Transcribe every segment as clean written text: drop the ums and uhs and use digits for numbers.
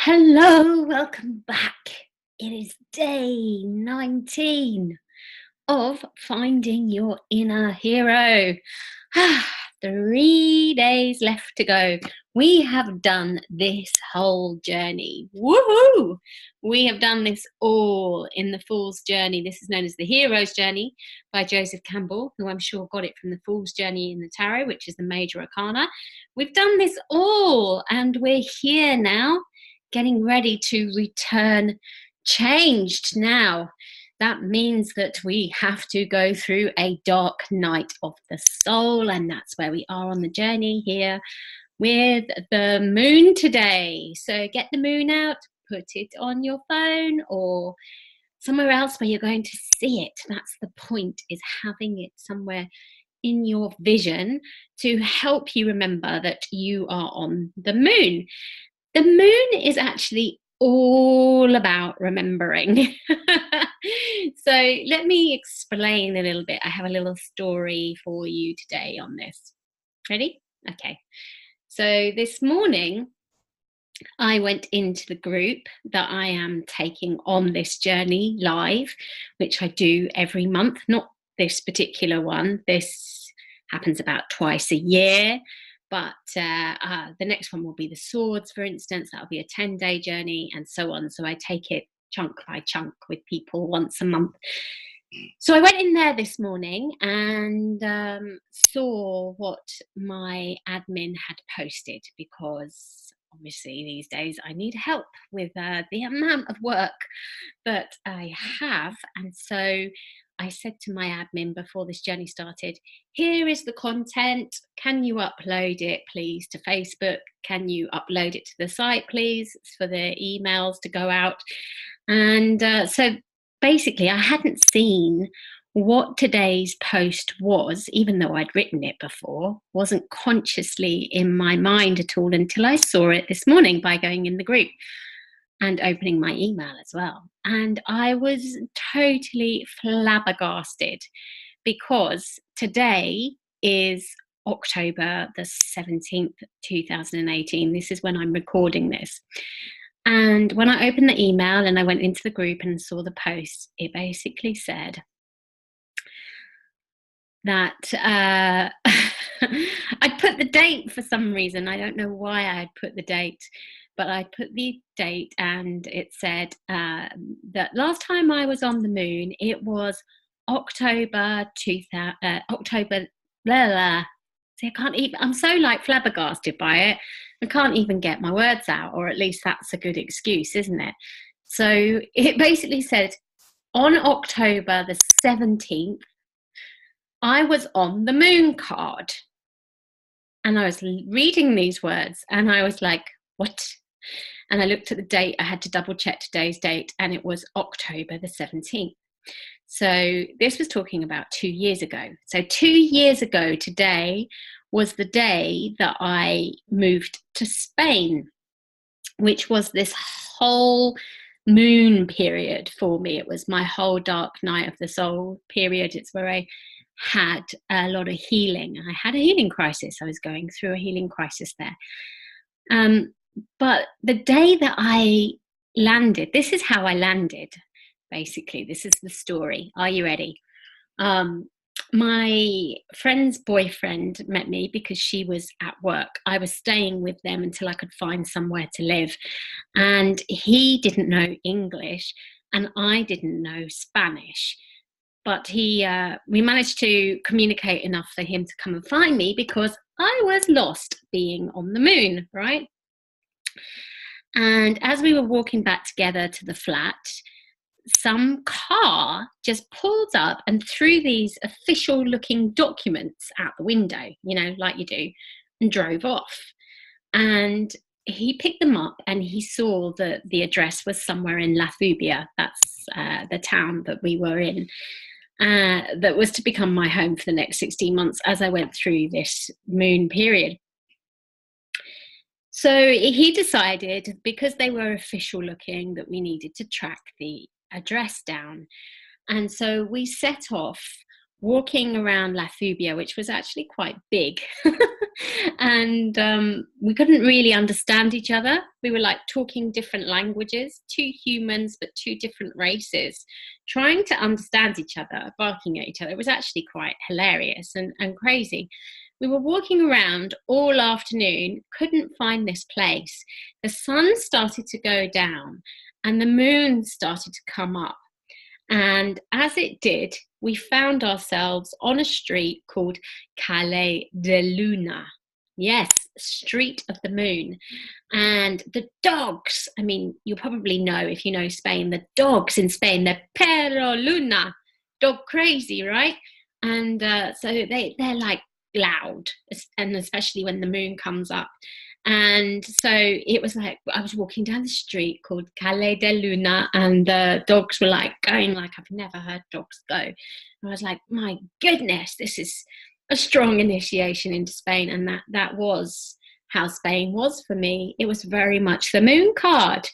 Hello, welcome back. It is day 19 of finding your inner hero. 3 days left to go. We have done this whole journey. Woohoo! We have done this all in the Fool's Journey. This is known as the Hero's Journey by Joseph Campbell, who I'm sure got it from the Fool's Journey in the Tarot, which is the major arcana. We've done this all, and we're here now, getting ready to return changed now. That means that we have to go through a dark night of the soul, and that's where we are on the journey here with the moon today. So get the moon out, put it on your phone or somewhere else where you're going to see it. That's the point, is having it somewhere in your vision to help you remember that you are on the moon. The moon is actually all about remembering. So let me explain a little bit. I have a little story for you today on this. Ready? Okay. So this morning, I went into the group that I am taking on this journey live, which I do every month, not this particular one. This happens about twice a year. But the next one will be the swords, for instance. That'll be a 10-day journey and so on. So I take it chunk by chunk with people once a month. So I went in there this morning and saw what my admin had posted, because obviously these days I need help with the amount of work that I have. And so I said to my admin before this journey started, here is the content. Can you upload it, please, to Facebook? Can you upload it to the site, please, for the emails to go out? And so basically, I hadn't seen what today's post was, even though I'd written it before, wasn't consciously in my mind at all until I saw it this morning by going in the group and opening my email as well. And I was totally flabbergasted, because today is October the 17th, 2018. This is when I'm recording this. And when I opened the email and I went into the group and saw the post, it basically said that I'd put the date for some reason. I don't know why I had put the date, but I put the date and it said that last time I was on the moon, it was October 2000, October, blah, blah. See, I can't even, I'm so flabbergasted by it. I can't even get my words out, or at least that's a good excuse, isn't it? So it basically said on October the 17th, I was on the moon card. And I was reading these words and I was like, what? And I looked at the date. I had to double check today's date, and it was October the 17th. So this was talking about 2 years ago. So 2 years ago today was the day that I moved to Spain, which was this whole moon period for me. It was my whole dark night of the soul period. It's where I had a lot of healing. I had a healing crisis. I was going through a healing crisis there. But the day that I landed, this is how I landed, basically. This is the story. Are you ready? My friend's boyfriend met me because she was at work. I was staying with them until I could find somewhere to live. And he didn't know English and I didn't know Spanish. But we managed to communicate enough for him to come and find me, because I was lost being on the moon, right? And as we were walking back together to the flat, some car just pulled up and threw these official looking documents out the window, like you do, and drove off. And he picked them up and he saw that the address was somewhere in La Fubia. That's the town that we were in, that was to become my home for the next 16 months as I went through this moon period. So he decided, because they were official looking, that we needed to track the address down. And so we set off walking around La Fubia, which was actually quite big. And we couldn't really understand each other. We were like talking different languages, two humans, but two different races, trying to understand each other, barking at each other. It was actually quite hilarious and crazy. We were walking around all afternoon, couldn't find this place. The sun started to go down and the moon started to come up. And as it did, we found ourselves on a street called Calle de Luna. Yes, Street of the Moon. And the dogs, I mean, you'll probably know if you know Spain, the dogs in Spain, they're perro luna, dog crazy, right? And so they're like loud, and especially when the moon comes up. And so it was like I was walking down the street called Calle de Luna, and the dogs were like going like I've never heard dogs go. And I was like, my goodness, this is a strong initiation into Spain. And that was how Spain was for me. It was very much the moon card.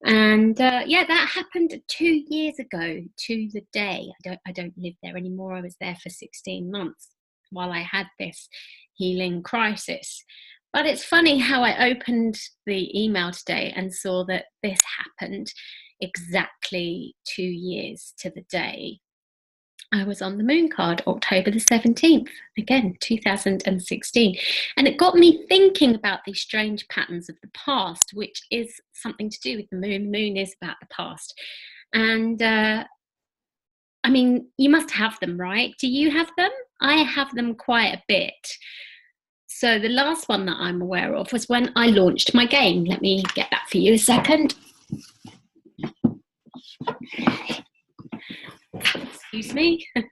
And yeah, that happened 2 years ago to the day. I don't live there anymore. I was there for 16 months while I had this healing crisis. But it's funny how I opened the email today and saw that this happened exactly 2 years to the day. I was on the moon card, October the 17th, again, 2016. And it got me thinking about these strange patterns of the past, which is something to do with the moon. The moon is about the past. And I mean, you must have them, right? Do you have them? I have them quite a bit. So the last one that I'm aware of was when I launched my game. Let me get that for you a second. Excuse me. I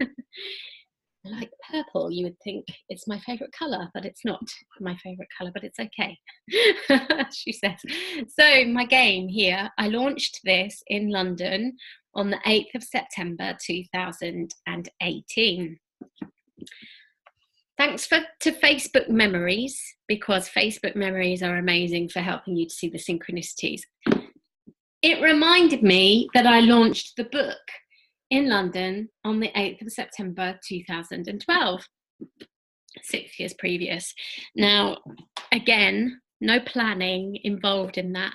like purple. You would think it's my favourite colour, but it's not my favourite colour, but it's okay. She says. So my game here, I launched this in London on the 8th of September 2018. Thanks to Facebook Memories, because Facebook Memories are amazing for helping you to see the synchronicities. It reminded me that I launched the book in London on the 8th of September 2012, 6 years previous. Now, again, no planning involved in that.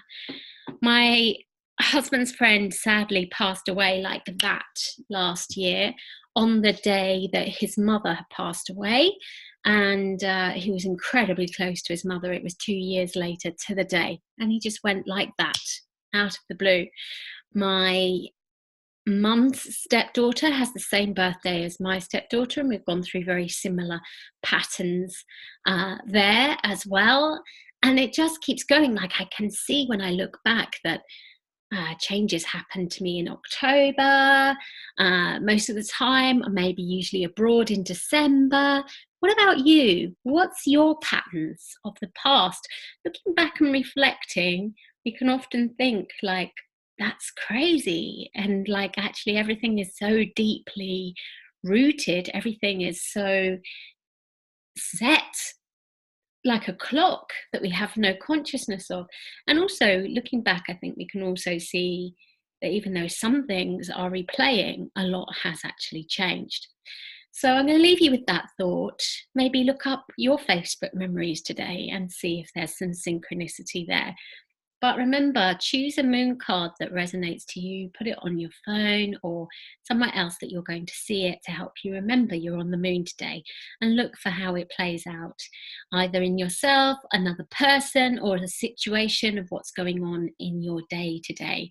My husband's friend sadly passed away like that last year on the day that his mother had passed away, and he was incredibly close to his mother. It was 2 years later to the day, and he just went like that, out of the blue. My mum's stepdaughter has the same birthday as my stepdaughter, and we've gone through very similar patterns there as well. And it just keeps going. Like, I can see when I look back that changes happen to me in October, most of the time, or maybe usually abroad in December. What about you? What's your patterns of the past? Looking back and reflecting, we can often think like, that's crazy. And like, actually, everything is so deeply rooted. Everything is so set like a clock that we have no consciousness of. And also looking back, I think we can also see that even though some things are replaying, a lot has actually changed. So I'm going to leave you with that thought. Maybe look up your Facebook memories today and see if there's some synchronicity there. But remember, choose a moon card that resonates to you, put it on your phone or somewhere else that you're going to see it to help you remember you're on the moon today, and look for how it plays out, either in yourself, another person, or a situation of what's going on in your day today.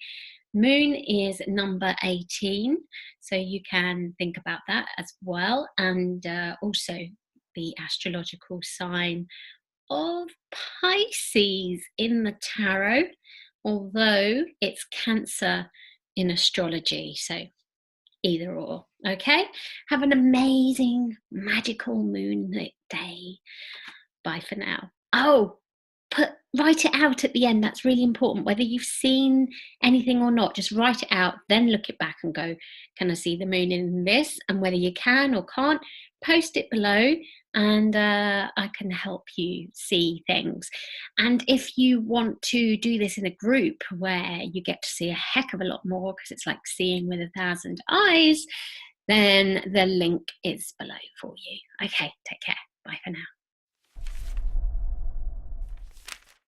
Moon is number 18, so you can think about that as well, and also the astrological sign of Pisces in the tarot, although it's Cancer in astrology, so either or. Okay, have an amazing magical moonlit day. Bye for now. Oh, write it out at the end. That's really important. Whether you've seen anything or not, just write it out, then look it back and go, can I see the moon in this? And whether you can or can't, post it below, and I can help you see things. And if you want to do this in a group where you get to see a heck of a lot more, because it's like seeing with 1,000 eyes, then the link is below for you. Okay, take care. Bye for now.